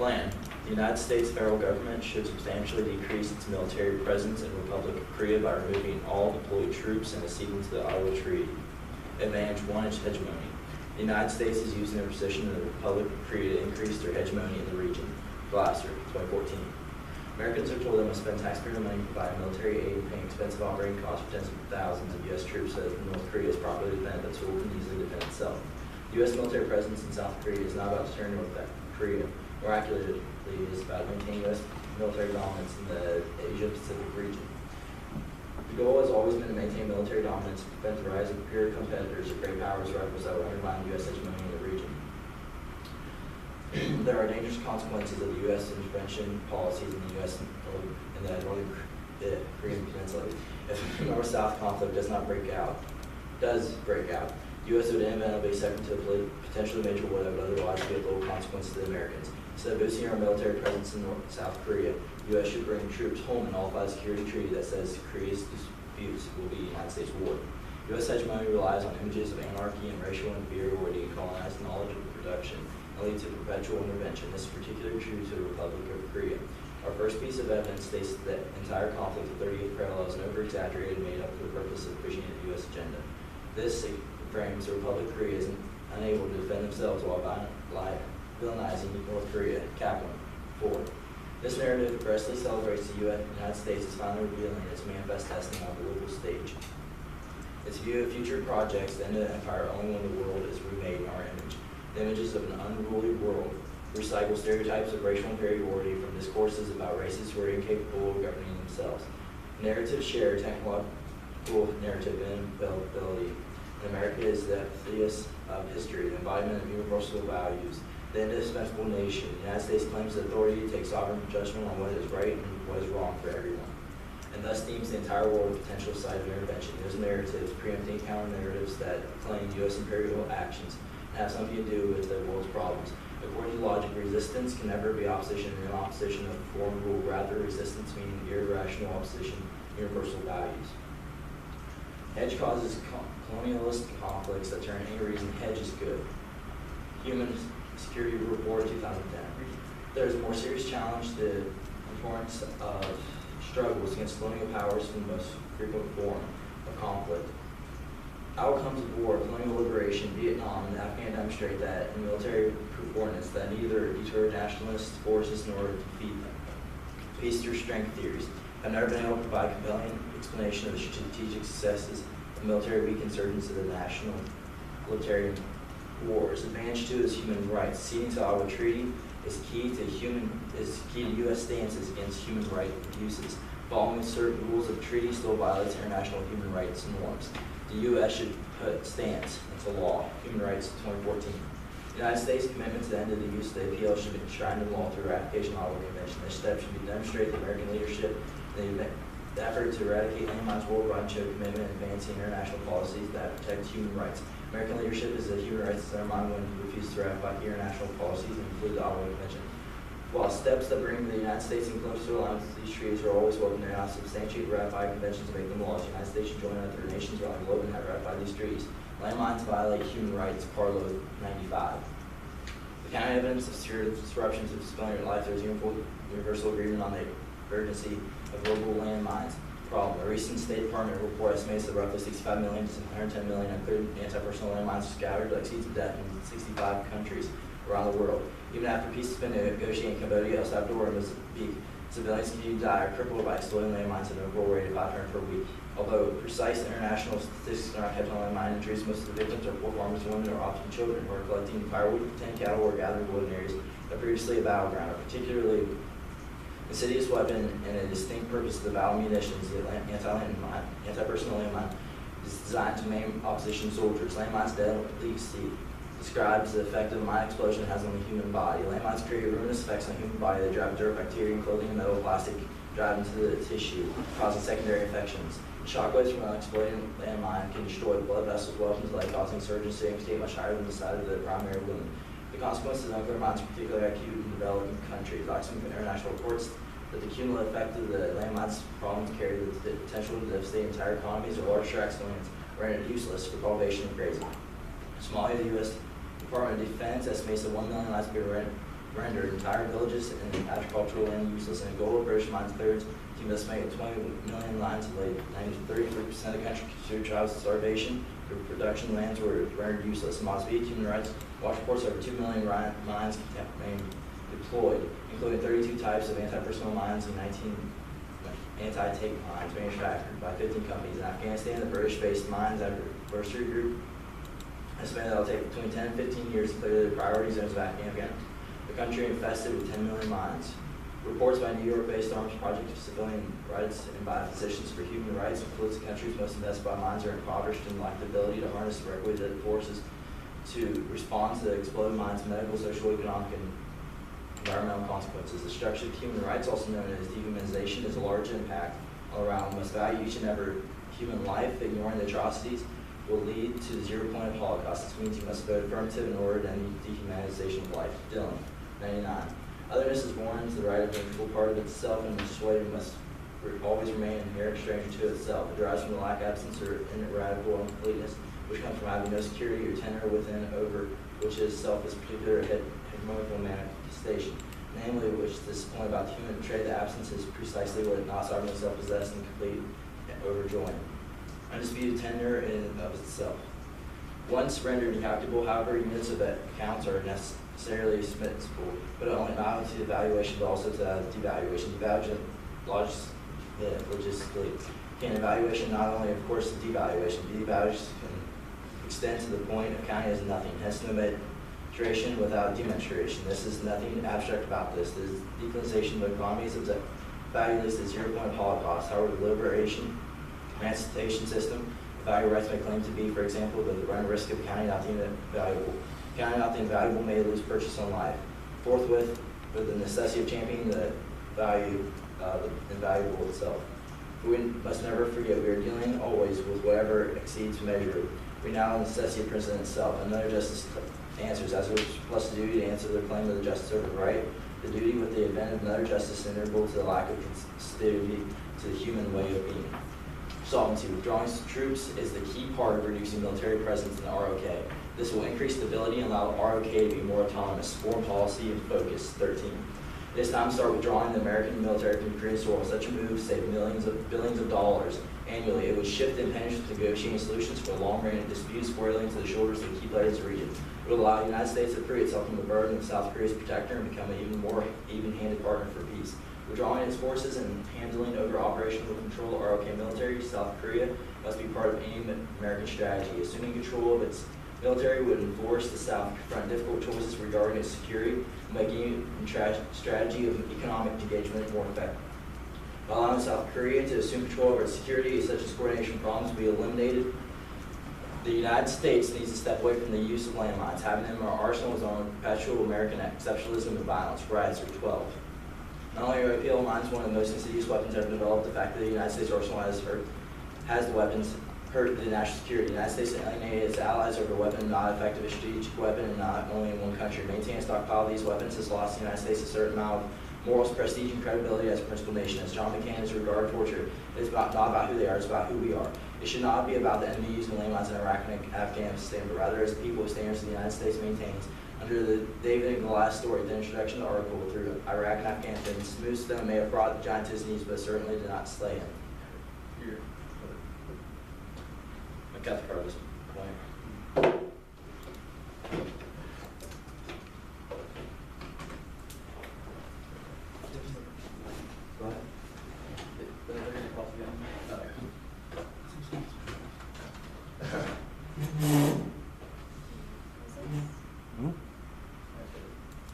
Plan. The United States federal government should substantially decrease its military presence in the Republic of Korea by removing all deployed troops and acceding to the Ottawa Treaty. Advantage 1 is hegemony. The United States is using their position in the Republic of Korea to increase their hegemony in the region. Glasser, 2014. Americans are told they must spend taxpayer money providing military aid and paying expensive operating costs for tens of thousands of U.S. troops so that North Korea is properly defended, but Seoul can easily defend itself. The U.S. military presence in South Korea is not about to turn North Korea. More accurately, it is about maintaining U.S. military dominance in the Asia-Pacific region. The goal has always been to maintain military dominance to prevent the rise of peer competitors or great powers rivals that will undermine U.S. hegemony in the region. There are dangerous consequences of the U.S. intervention policies in the U.S. in the Northern Korean Peninsula. If the North-South conflict does break out, the U.S. would inevitably step into a potentially major war that would otherwise be of little consequence to the Americans. Instead of boosting our military presence in South Korea, the U.S. should bring troops home and nullify the security treaty that says Korea's disputes will be United States war. U.S. hegemony relies on images of anarchy and racial inferiority and colonized knowledge of production and leads to perpetual intervention. This is particularly true to the Republic of Korea. Our first piece of evidence states that the entire conflict of 38 parallels and over-exaggerated and made up for the purpose of pushing the U.S. agenda. This frames the Republic of Korea as unable to defend themselves while villainizing North Korea. Kaplan, 4. This narrative aggressively celebrates the United States as finally revealing its manifest destiny on the global stage. Its view of future projects to end the empire only when the world is remade in our image. The images of an unruly world recycle stereotypes of racial inferiority from discourses about races who are incapable of governing themselves. Narratives share technological narrative inability. In America is the theos of history, the embodiment of universal values, the indispensable nation. The United States claims the authority to take sovereign judgment on what is right and what is wrong for everyone, and thus deems the entire world a potential site of intervention. Those narratives preempting counter-narratives that claim U.S. imperial actions have something to do with the world's problems. According to logic, resistance can never be opposition in opposition of foreign rule, rather resistance meaning irrational opposition, universal values. Hedge causes colonialist conflicts that turn any reason hedge is good. Human Security Report 2010. There is a more serious challenge to the importance of struggles against colonial powers in the most frequent form of conflict. Outcomes of war, colonial liberation, Vietnam, and Afghan demonstrate that in military performance that neither deter nationalist forces nor defeat them. Peace through strength theories have never been able to provide compelling explanation of the strategic successes of military weak insurgents of the national libertarian wars. Advantage 2 is human rights. Ceding to the Ottawa Treaty is key to U.S. stances against human rights abuses. Following certain rules of treaty still violates international human rights norms. The U.S. should put stance into law. Human Rights 2014. The United States' commitment to the end of the use of the APL should be enshrined in law through ratification of the Ottawa Convention. This step should be demonstrated to American leadership in the effort to eradicate landmines worldwide and show commitment in advancing international policies that protect human rights. American leadership is a human rights undermined when it refuses to ratify international policies and include the Ottawa Convention. While steps that bring the United States in closer alignment with these treaties are always welcome, they are not substantiate ratify conventions and make them laws. The United States should join other nations around the globe and have ratified these treaties. Landmines violate human rights, Carlo 95. The counter evidence of serious disruptions of civilian life, there is universal agreement on the urgency of global landmines problem. A recent State Department report estimates that roughly 65 million to 110 million uncleared anti-personnel landmines scattered like seeds of death in 65 countries around the world. Even after peace has been negotiated in Cambodia, El Salvador, and Mozambique, civilians continue to die or crippled by exploding landmines at an overall rate of 500 per week. Although precise international statistics are not kept on landmine injuries, most of the victims are poor farmers, women, or often children who are collecting firewood, tend cattle, or gathering wood in areas that previously a battleground, or particularly insidious weapon and a distinct purpose of the battle munitions. The anti-personnel landmine is designed to maim opposition soldiers. Landmines deadly describes the effect of a mine explosion has on the human body. Landmines create ruinous effects on the human body. They drive dirt, bacteria, clothing, metal, plastic, drive into the tissue, causing secondary infections. Shockwaves from an exploding landmine can destroy blood vessels well into the leg, causing surgeons to amputate much higher than the side of the primary wound. The consequences of nuclear mines are particularly acute in developing countries. Oxfam International reports that the cumulative effect of the landmines problems carry the potential to devastate entire economies or large tracts of land, rendered useless for cultivation and grazing. Somalia, the U.S. Department of Defense estimates that 1 million lives will be render entire villages and agricultural land useless. In a goal of British mines clearance, team estimated 20 million lines laid. 33% of the country considered tribes of starvation. Their production lands were rendered useless. In Mozambique, Human Rights Watch reports over 2 million mines remain deployed, including 32 types of anti-personnel mines and 19 anti-tank mines manufactured by 15 companies. In Afghanistan, the British-based mines adversary group estimated that it will take between 10 and 15 years to clear the priority zones of Afghanistan. The country infested with 10 million mines. Reports by New York-based Arms Project of Civilian Rights and by Physicians for Human Rights includes the countries most invested by mines are impoverished and lack the ability to harness the requisite forces to respond to the exploded mines' medical, social, economic, and environmental consequences. The destruction of human rights, also known as dehumanization, is a large impact all around. We must value each and every human life. Ignoring the atrocities will lead to the 0 point of Holocaust. This means you must vote affirmative in order to end the dehumanization of life. Dylan, 99. Otherness is born into the right of being a full part of itself, and persuaded must always remain an inherent stranger to itself. It derives from the lack, absence, or ineradicable incompleteness, which comes from having no security or tenor within over which is self is particular hegemonical manifestation. Namely, which this point about the human trait, the absence is precisely what it not sovereignly self-possessed and complete overjoined. Undisputed tenor in and of itself. Once rendered incalculable, however, units of accounts are necessarily submissible, but only not only to the evaluation but also to devaluation. Devaluation logistically. Again, evaluation not only, of course, the devaluation. Devaluation can extend to the point of counting as nothing. Hence, no demonstration without demonstration. This is nothing abstract about this. This is decolonization of economies of the valueless at 0 point of Holocaust. However, the liberation emancipation system, the value rights may claim to be, for example, the run risk of counting out the invaluable. Counting out the invaluable may lose purchase on life. Forthwith, with the necessity of championing the value, the invaluable itself. We must never forget we are dealing always with whatever exceeds measure. We now the necessity of prison itself. Another justice answers, as which plus the duty to answer the claim of the justice over the right, the duty with the event of another justice integral to the lack of constitutivity to the human way of being. Sovereignty. Withdrawing troops is the key part of reducing military presence in the ROK. This will increase stability and allow the ROK to be more autonomous. Foreign policy and focus. 13. It is time to start withdrawing the American military from Korean soil. Such a move would save billions of dollars annually. It would shift the impingement to negotiating solutions for long-range disputes spoiling to the shoulders of the key players of the region. It would allow the United States to free itself from the burden of South Korea's protector and become an even more even-handed partner for peace. Withdrawing its forces and handling over operational control of ROK military, South Korea must be part of any American strategy. Assuming control of its military would enforce the South to confront difficult choices regarding its security, making a strategy of economic engagement more effective. By allowing South Korea to assume control over its security, such as coordination problems will be eliminated. The United States needs to step away from the use of landmines. Having them in our arsenal is on perpetual American exceptionalism and violence. Rise or 12. Not only are APL mines one of the most insidious weapons ever developed, the fact that the United States arsenal has the weapons hurt the national security. The United States alienated its allies over a weapon not effective, a strategic weapon, and not only in one country. Maintaining a stockpile of these weapons has lost the United States a certain amount of morals, prestige, and credibility as a principal nation. As John McCain has regarded torture, it's not about who they are, it's about who we are. It should not be about the enemy using landmines in Iraq and Afghanistan, but rather as the people who standards the United States maintains. Under the David and Goliath story, the introduction of the article through Iraq and Afghanistan, smooth stone may have brought the giant to his knees, but certainly did not slay him. Here. I got the card this point. Go ahead.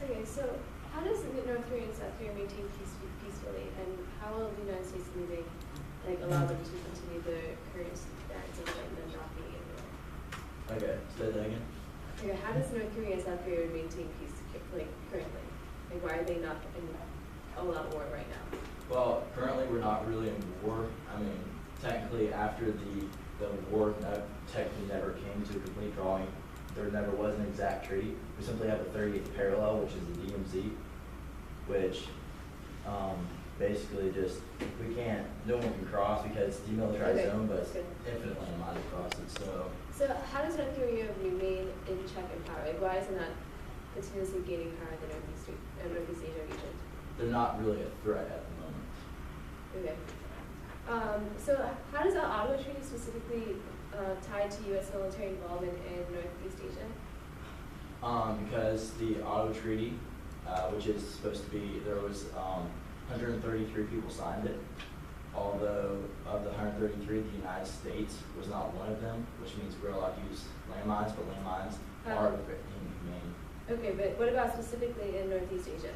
Okay, so how does North Korea and South Korea maintain peace peacefully, and how will the United States leading allow them to continue the current stance of them not being in war? Okay, say that again. Okay, how does North Korea and South Korea maintain peace currently? Why are they not in all out war right now? Well, currently we're not really in war. I mean, technically after the war technically never came to a complete drawing. There never was an exact treaty. We simply have a 38th parallel, which is the DMZ, which basically just, no one can cross because it's demilitarized zone, but it's infinite landmines across it. So how does North Korea remain in check and power? Why is it not continuously gaining power in the Northeast Asia region? They're not really a threat at the moment. Okay. So how does the Ottawa Treaty specifically tie to U.S. military involvement in Northeast Asia? Because the Ottawa Treaty, which is supposed to be, there was 133 people signed it. Although of the 133, the United States was not one of them, which means we're allowed to use landmines, but landmines are inhumane. Okay, but what about specifically in Northeast Asia?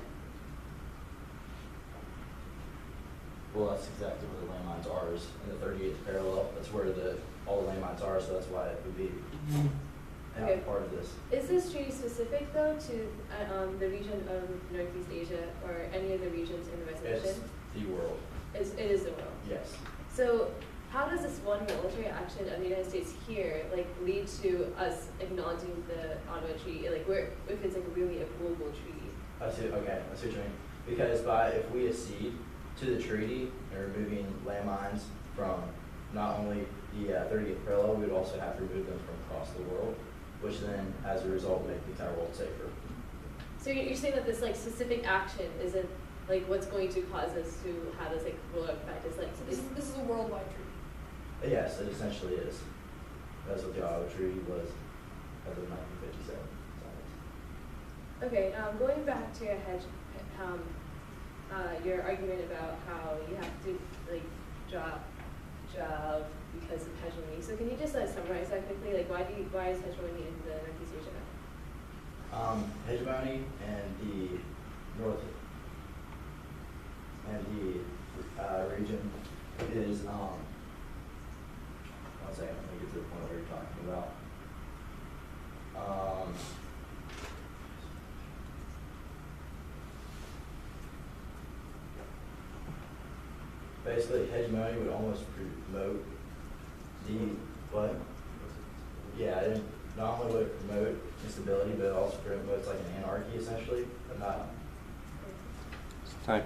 Well, that's exactly where the landmines are, is in the 38th parallel. That's where all the landmines are, so that's why it would be Okay. part of this. Is this treaty specific though to the region of Northeast Asia or any of the regions in the resolution? It's the world. It is the world. Yes. So how does this one military action of the United States here lead to us acknowledging the Ottawa Treaty? If it's really a global treaty? I see. Okay, I see what you mean. Because if we accede to the treaty and removing landmines from not only the 38th parallel, we would also have to remove them from across the world, which then, as a result, would make the entire world safer. So you're saying that this specific action isn't what's going to cause us to have this roll effect? It's So this is a worldwide treaty. Yes, it essentially is. That's what the Ottawa Treaty was as of 1957. Okay, going back to your argument about how you have to drop because of hegemony. So can you just summarize that quickly? Why is hegemony in the Northeast Asia? Hegemony and the region is one second, let me get to the point where you're talking about. Basically, hegemony would almost promote the what? Yeah, it not only would it promote instability, but it also promotes an anarchy essentially, but not. Time.